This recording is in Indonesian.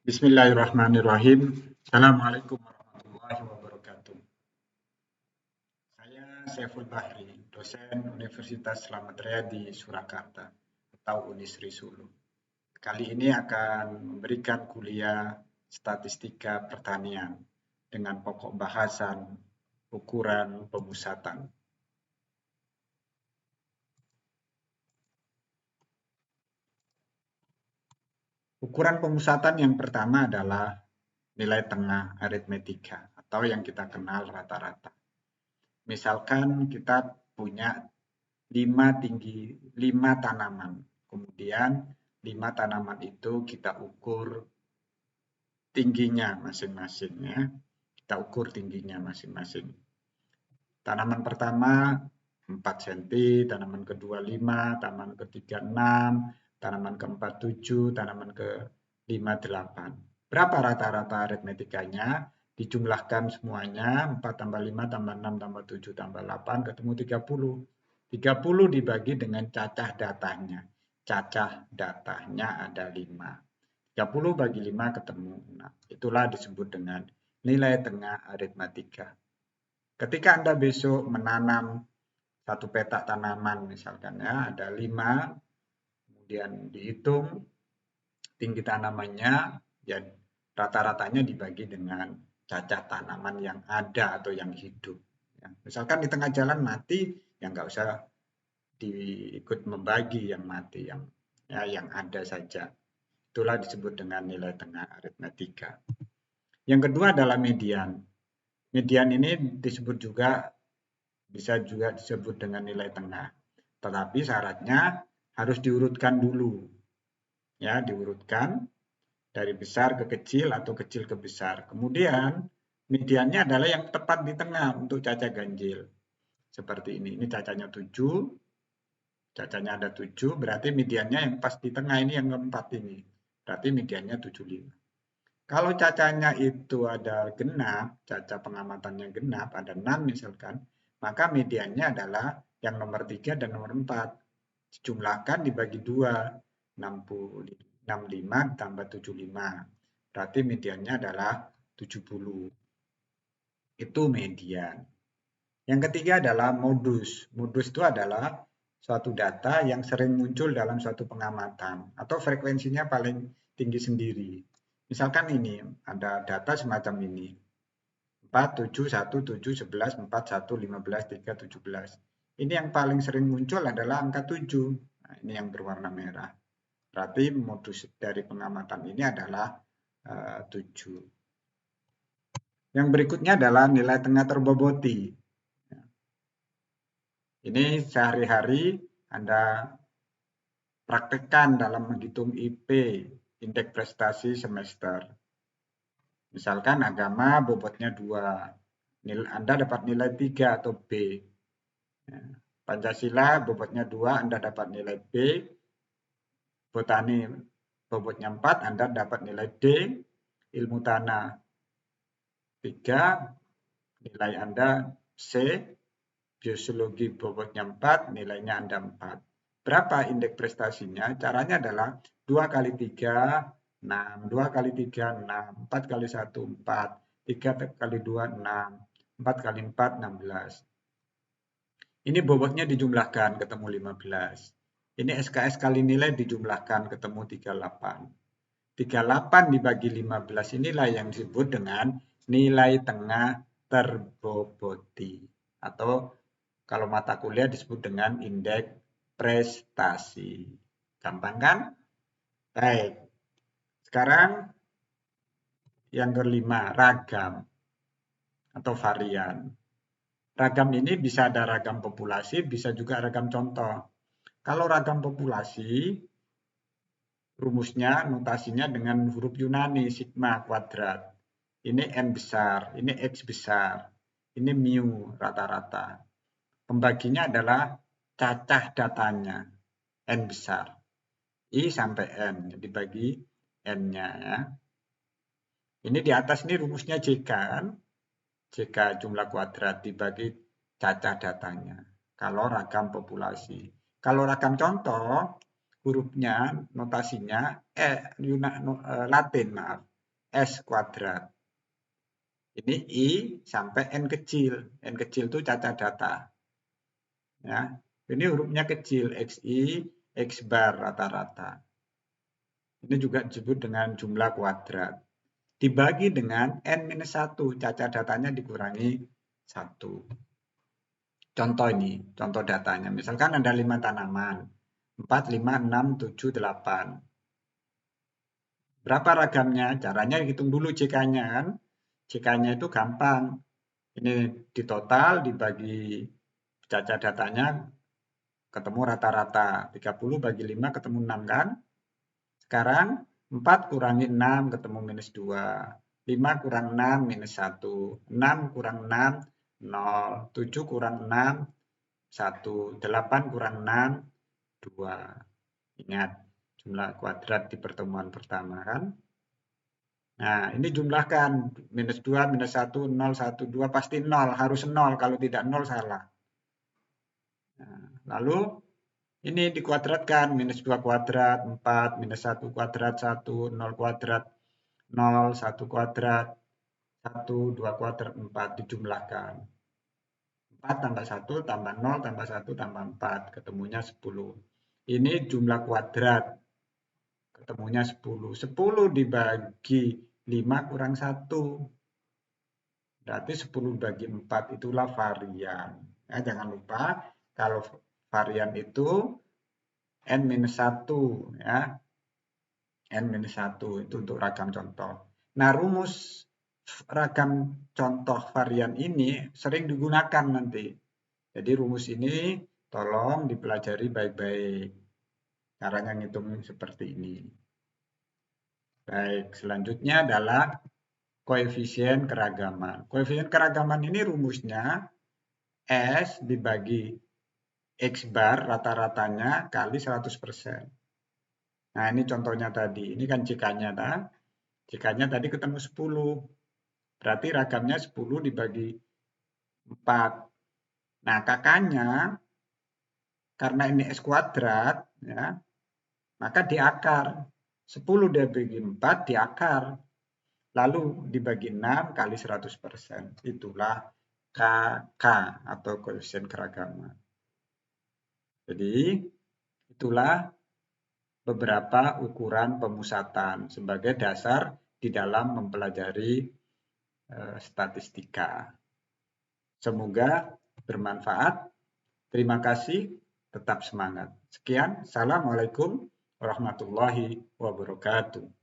Bismillahirrahmanirrahim. Assalamualaikum warahmatullahi wabarakatuh. Saya Saiful Bahri, dosen Universitas Slamet Riyadi Surakarta atau Unisri Sulu. Kali ini akan memberikan kuliah Statistika Pertanian dengan pokok bahasan ukuran pemusatan. Ukuran pemusatan yang pertama adalah nilai tengah aritmetika atau yang kita kenal rata-rata. Misalkan kita punya 5 tanaman, kemudian 5 tanaman itu kita ukur tingginya masing-masing ya. Kita ukur tingginya masing-masing. Tanaman pertama 4 cm, tanaman kedua 5, tanaman ketiga 6, tanaman keempat 7, tanaman kelima 8. Berapa rata-rata aritmetikanya? Dijumlahkan semuanya, 4 tambah 5 tambah 6 tambah 7 tambah 8 ketemu 30. 30 dibagi dengan cacah datanya. Cacah datanya ada 5. 30 bagi 5 ketemu 6. Itulah disebut dengan nilai tengah aritmetika. Ketika Anda besok menanam satu petak tanaman misalkan ya, ada 5, kemudian dihitung tinggi tanamannya, ya rata-ratanya dibagi dengan cacah tanaman yang ada atau yang hidup. Ya, misalkan di tengah jalan mati, ya nggak usah diikut membagi yang mati, yang ada saja. Itulah disebut dengan nilai tengah aritmetika. Yang kedua adalah median. Median ini bisa juga disebut dengan nilai tengah. Tetapi syaratnya harus diurutkan dulu. Ya, diurutkan dari besar ke kecil atau kecil ke besar. Kemudian mediannya adalah yang tepat di tengah untuk cacah ganjil. Seperti ini. Ini cacahnya 7. Cacahnya ada 7, berarti mediannya yang pas di tengah ini yang keempat ini. Berarti mediannya 75. Kalau cacahnya itu ada genap, cacah pengamatannya genap, ada 6 misalkan, maka mediannya adalah yang nomor 3 dan nomor 4. Dijumlahkan dibagi 2, 65 tambah 75. Berarti mediannya adalah 70. Itu median. Yang ketiga adalah modus. Modus itu adalah suatu data yang sering muncul dalam suatu pengamatan atau frekuensinya paling tinggi sendiri. Misalkan ini, ada data semacam ini. 4, 7, 1, 7, 11, 4, 1, 15, 3, 17. Ini yang paling sering muncul adalah angka 7. Nah, ini yang berwarna merah. Berarti modus dari pengamatan ini adalah 7. Yang berikutnya adalah nilai tengah terboboti. Ini sehari-hari Anda praktekkan dalam menghitung IP, indeks prestasi semester. Misalkan agama bobotnya 2, Anda dapat nilai 3 atau B. Pancasila bobotnya 2, Anda dapat nilai B. Botani bobotnya 4, Anda dapat nilai D. Ilmu tanah 3, nilai Anda C. Biologi bobotnya 4, nilainya Anda 4. Berapa indeks prestasinya? Caranya adalah 2 kali 3, 6. 2 kali 3, 6. 4 kali 1, 4. 3 kali 2, 6. 4 kali 4, 16. Ini bobotnya dijumlahkan, ketemu 15. Ini SKS kali nilai dijumlahkan, ketemu 38. 38 dibagi 15 inilah yang disebut dengan nilai tengah terboboti. Atau kalau mata kuliah disebut dengan indeks prestasi. Gampang kan? Baik. Sekarang yang kelima, ragam atau varian. Ragam ini bisa ada ragam populasi, bisa juga ragam contoh. Kalau ragam populasi, rumusnya, notasinya dengan huruf Yunani, sigma kuadrat. Ini N besar, ini X besar, ini mu rata-rata. Pembaginya adalah cacah datanya, N besar. I sampai N, dibagi N-nya ya. Ini di atas ini rumusnya JK kan. JK jumlah kuadrat dibagi cacah datanya. Kalau ragam populasi. Kalau ragam contoh, hurufnya, notasinya, Latin maaf. S kuadrat. Ini I sampai N kecil. N kecil itu cacat data. Ya, ini hurufnya kecil, XI, X bar rata-rata. Ini juga disebut dengan jumlah kuadrat. Dibagi dengan N-1, cacat datanya dikurangi 1. Contoh ini, contoh datanya. Misalkan ada 5 tanaman. 4, 5, 6, 7, 8. Berapa ragamnya? Caranya hitung dulu JK-nya kan. JK-nya itu gampang. Ini di total dibagi cacat datanya ketemu rata-rata. 30 bagi 5 ketemu 6 kan? Sekarang 4 kurangi 6 ketemu minus 2. 5 kurang 6 minus 1. 6 kurang 6 0. 7 kurang 6 1. 8 kurang 6 2. Ingat jumlah kuadrat di pertemuan pertama kan. Nah, ini jumlahkan. Minus 2, minus 1, 0, 1, 2 pasti 0. Harus 0. Kalau tidak 0 salah. Nah, lalu ini dikuadratkan. Minus 2 kuadrat 4, minus 1 kuadrat 1, 0 kuadrat 0, 1 kuadrat 1, 2 kuadrat 4 dijumlahkan. 4 tambah 1 tambah 0 tambah 1 tambah 4. Ketemunya 10. Ini jumlah kuadrat. Ketemunya 10. 10 dibagi 5 kurang 1. Berarti 10 bagi 4 itulah varian. Ya, jangan lupa kalau varian itu N-1 ya. N-1 itu untuk ragam contoh. Nah, rumus ragam contoh varian ini sering digunakan nanti. Jadi rumus ini tolong dipelajari baik-baik. Caranya ngitung seperti ini. Baik, selanjutnya adalah koefisien keragaman. Koefisien keragaman ini rumusnya S dibagi X bar rata-ratanya kali 100%. Nah, ini contohnya tadi. Ini kan JK-nya. JK-nya tadi ketemu 10. Berarti ragamnya 10 dibagi 4. Nah, kakaknya, karena ini S kuadrat, ya, maka diakar. 10 dibagi 4 diakar. Lalu dibagi 6 kali 100%. Itulah KK atau koefisien keragaman. Jadi, itulah beberapa ukuran pemusatan sebagai dasar di dalam mempelajari statistika. Semoga bermanfaat. Terima kasih, tetap semangat. Sekian, Assalamualaikum warahmatullahi wabarakatuh.